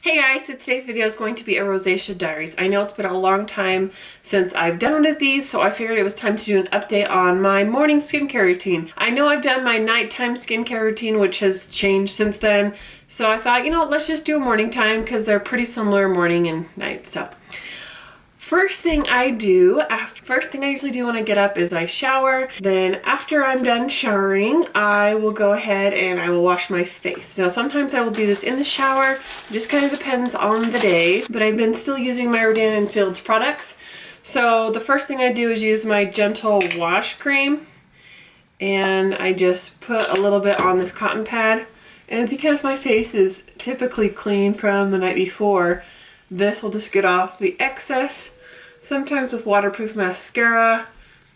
Hey guys, so today's video is going to be a Rosacea Diaries. I know it's been a long time since I've done one of these, so I figured it was time to do an update on my morning skincare routine. I know I've done my nighttime skincare routine, which has changed since then, so I thought, you know, let's just do a morning time because they're pretty similar morning and night. So first thing I usually do when I get up is I shower. Then after I'm done showering, I will go ahead and I will wash my face. Now sometimes I will do this in the shower, it just kind of depends on the day, but I've been still using my Rodan and Fields products. So the first thing I do is use my gentle wash cream, and I just put a little bit on this cotton pad. And because my face is typically clean from the night before, this will just get off the excess. Sometimes with waterproof mascara,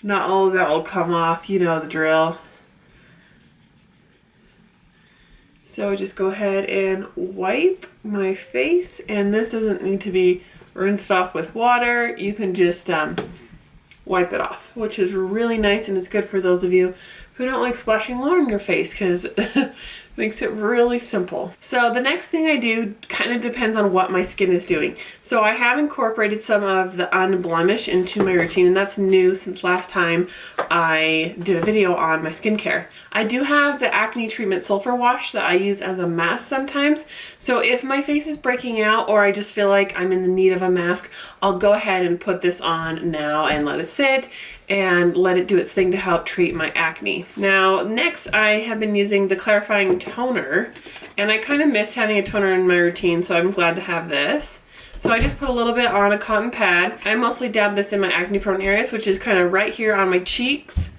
not all of that will come off, you know the drill. So I just go ahead and wipe my face, and this doesn't need to be rinsed off with water. You can just wipe it off, which is really nice, and it's good for those of you who don't like splashing water on your face because it makes it really simple. So the next thing I do kind of depends on what my skin is doing. So I have incorporated some of the unblemish into my routine, and that's new since last time I did a video on my skincare. I do have the Acne treatment sulfur wash that I use as a mask sometimes. So if my face is breaking out or I just feel like I'm in the need of a mask, I'll go ahead and put this on now and let it sit and let it do its thing to help treat my acne. Now next, I have been using the clarifying toner, and I kind of missed having a toner in my routine, so I'm glad to have this. So I just put a little bit on a cotton pad. I mostly dab this in my acne prone areas, which is kind of right here on my cheeks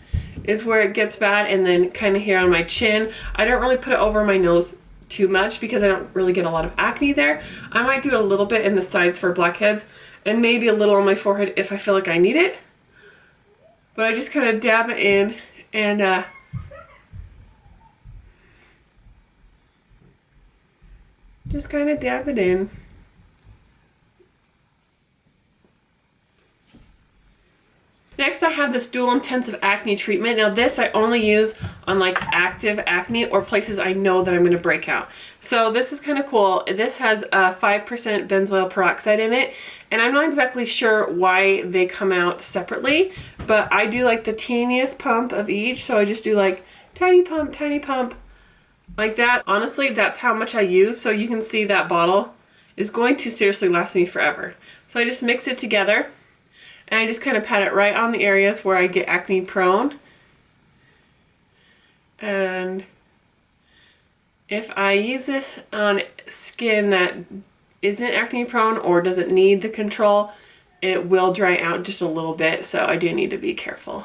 is where it gets bad, and then kind of here on my chin. I don't really put it over my nose too much because I don't really get a lot of acne there. I might do a little bit in the sides for blackheads, and maybe a little on my forehead if I feel like I need it. But I just kind of dab it in and just kind of dab it in. Next, I have this dual intensive acne treatment. Now this I only use on like active acne or places I know that I'm going to break out. So this is kind of cool. This has 5% benzoyl peroxide in it, and I'm not exactly sure why they come out separately, but I do like the teeniest pump of each. So I just do like tiny pump like that. Honestly, that's how much I use. So you can see that bottle is going to seriously last me forever. So I just mix it together. And I just kind of pat it right on the areas where I get acne prone. And if I use this on skin that isn't acne prone or doesn't need the control, it will dry out just a little bit, so I do need to be careful.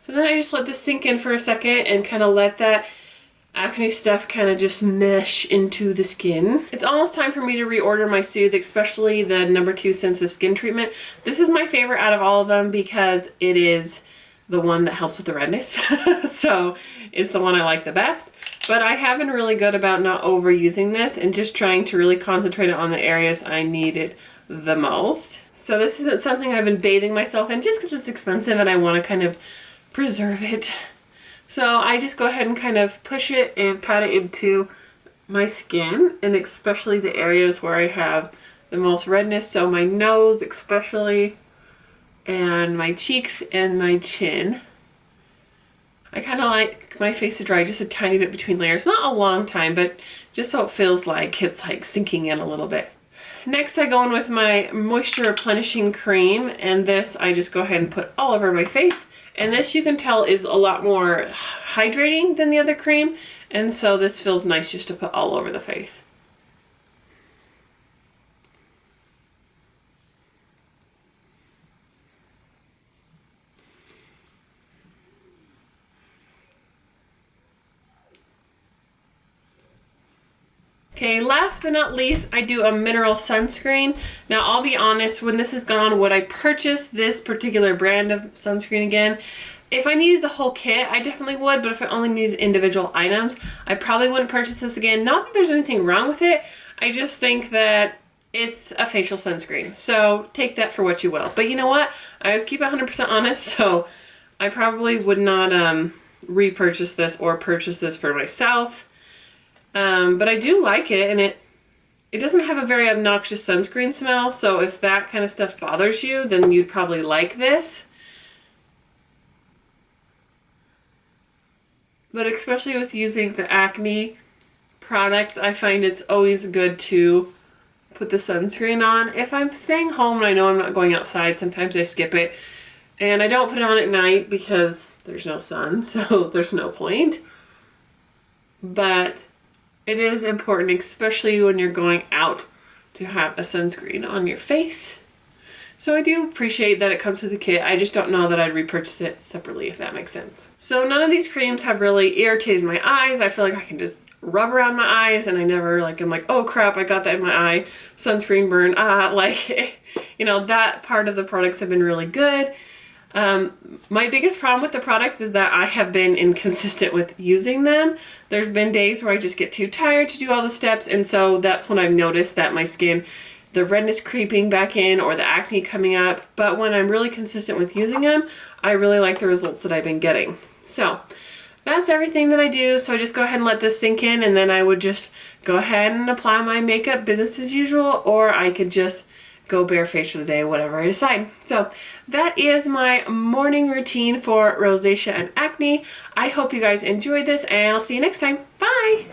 So then I just let this sink in for a second and kind of let that acne stuff kind of just mesh into the skin. It's almost time for me to reorder my Soothe, especially the #2 sensitive skin treatment. This is my favorite out of all of them because it is the one that helps with the redness. So it's the one I like the best. But I have been really good about not overusing this and just trying to really concentrate on the areas I needed the most. So this isn't something I've been bathing myself in just because it's expensive and I want to kind of preserve it. So I just go ahead and kind of push it and pat it into my skin, and especially the areas where I have the most redness. So my nose especially, and my cheeks and my chin. I kind of like my face to dry just a tiny bit between layers. Not a long time, but just so it feels like it's like sinking in a little bit. Next, I go in with my moisture replenishing cream, and this I just go ahead and put all over my face. And this, you can tell, is a lot more hydrating than the other cream, and so this feels nice just to put all over the face. Okay, last but not least, I do a mineral sunscreen. Now, I'll be honest, when this is gone, would I purchase this particular brand of sunscreen again? If I needed the whole kit, I definitely would, but if I only needed individual items, I probably wouldn't purchase this again. Not that there's anything wrong with it, I just think that it's a facial sunscreen. So take that for what you will. But you know what? I always keep 100% honest, so I probably would not repurchase this or purchase this for myself. But I do like it, and it doesn't have a very obnoxious sunscreen smell, so if that kind of stuff bothers you, then you'd probably like this. But especially with using the Acne products, I find it's always good to put the sunscreen on. If I'm staying home and I know I'm not going outside, sometimes I skip it. And I don't put it on at night because there's no sun, so there's no point. But it is important, especially when you're going out, to have a sunscreen on your face. So I do appreciate that it comes with a kit. I just don't know that I'd repurchase it separately, if that makes sense. So none of these creams have really irritated my eyes. I feel like I can just rub around my eyes and I never I'm like, oh crap, I got that in my eye, sunscreen burn, you know, that part of the products have been really good. My biggest problem with the products is that I have been inconsistent with using them. There's been days where I just get too tired to do all the steps, and so that's when I've noticed that my skin, the redness creeping back in or the acne coming up. But when I'm really consistent with using them, I really like the results that I've been getting. So that's everything that I do. So I just go ahead and let this sink in, and then I would just go ahead and apply my makeup business as usual, or I could just go barefaced for the day, whatever I decide. So that is my morning routine for rosacea and acne. I hope you guys enjoyed this, and I'll see you next time. Bye!